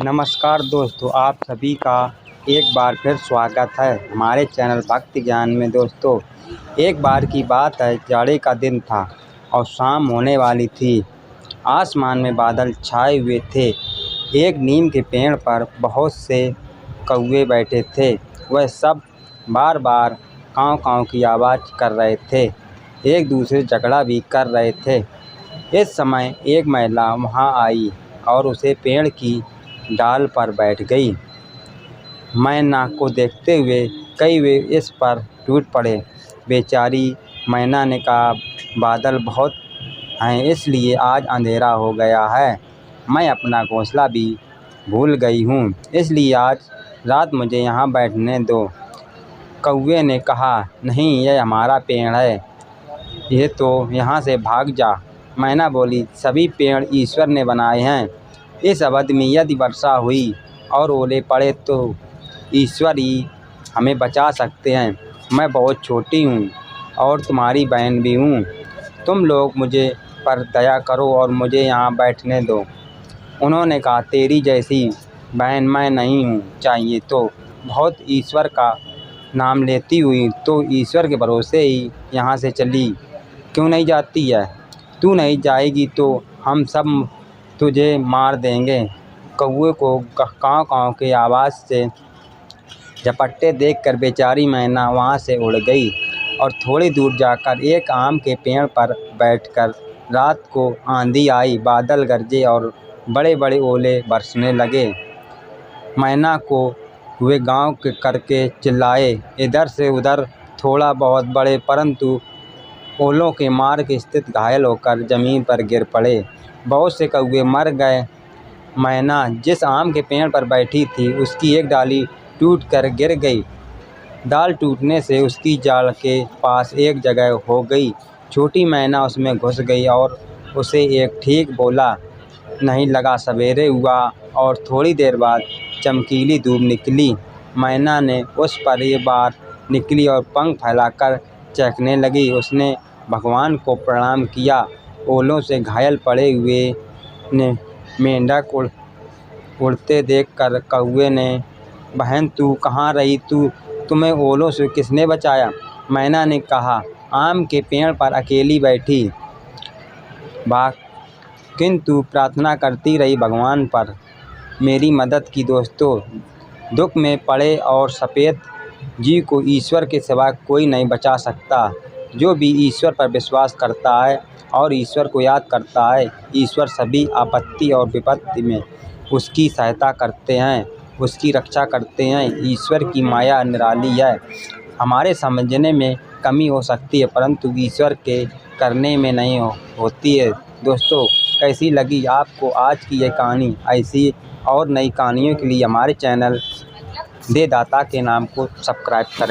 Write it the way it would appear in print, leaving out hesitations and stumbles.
नमस्कार दोस्तों, आप सभी का एक बार फिर स्वागत है हमारे चैनल भक्ति ज्ञान में। दोस्तों, एक बार की बात है, जाड़े का दिन था और शाम होने वाली थी। आसमान में बादल छाए हुए थे। एक नीम के पेड़ पर बहुत से कौवे बैठे थे। वह सब बार बार काँव काँव की आवाज़ कर रहे थे, एक दूसरे से झगड़ा भी कर रहे थे। इस समय एक महिला वहाँ आई और उसे पेड़ की डाल पर बैठ गई। मैना को देखते हुए कई वे इस पर टूट पड़े। बेचारी मैना ने कहा, बादल बहुत हैं, इसलिए आज अंधेरा हो गया है। मैं अपना घोंसला भी भूल गई हूँ, इसलिए आज रात मुझे यहाँ बैठने दो। कौवे ने कहा, नहीं, यह हमारा पेड़ है, ये तो यहाँ से भाग जा। मैना बोली, सभी पेड़ ईश्वर ने बनाए हैं। इस अवधि में यदि वर्षा हुई और ओले पड़े तो ईश्वर ही हमें बचा सकते हैं। मैं बहुत छोटी हूँ और तुम्हारी बहन भी हूँ। तुम लोग मुझे पर दया करो और मुझे यहाँ बैठने दो। उन्होंने कहा, तेरी जैसी बहन मैं नहीं हूँ। चाहिए तो बहुत ईश्वर का नाम लेती हुई तो ईश्वर के भरोसे ही यहाँ से चली क्यों नहीं जाती है? तू नहीं जाएगी तो हम सब तुझे मार देंगे। कौवे को काँव काँव की आवाज़ से झपट्टे देखकर बेचारी मैना वहाँ से उड़ गई और थोड़ी दूर जाकर एक आम के पेड़ पर बैठकर रात को आंधी आई, बादल गरजे और बड़े बड़े ओले बरसने लगे। मैना को वे गाँव के करके चिल्लाए, इधर से उधर थोड़ा बहुत बढ़े, परंतु ओलों के मार के स्थित घायल होकर ज़मीन पर गिर पड़े। बहुत से कौवे मर गए। मैना जिस आम के पेड़ पर बैठी थी उसकी एक डाली टूटकर गिर गई। डाल टूटने से उसकी जाड़ के पास एक जगह हो गई। छोटी मैना उसमें घुस गई और उसे एक ठीक बोला नहीं लगा। सवेरे हुआ और थोड़ी देर बाद चमकीली धूप निकली। मैना ने उस पर एक बार निकली और पंख फैलाकर चहकने लगी। उसने भगवान को प्रणाम किया। ओलों से घायल पड़े हुए ने मेंढक उड़ते देखकर कौवे ने, बहन तू कहाँ रही? तुम्हें ओलों से किसने बचाया? मैना ने कहा, आम के पेड़ पर अकेली बैठी किंतु प्रार्थना करती रही भगवान पर मेरी मदद की। दोस्तों, दुख में पड़े और सफ़ेद जीव को ईश्वर के सिवा कोई नहीं बचा सकता। जो भी ईश्वर पर विश्वास करता है और ईश्वर को याद करता है, ईश्वर सभी आपत्ति और विपत्ति में उसकी सहायता करते हैं, उसकी रक्षा करते हैं। ईश्वर की माया निराली है। हमारे समझने में कमी हो सकती है, परंतु ईश्वर के करने में नहीं होती है। दोस्तों, कैसी लगी आपको आज की यह कहानी? ऐसी और नई कहानियों के लिए हमारे चैनल दे दाता के नाम को सब्सक्राइब करें।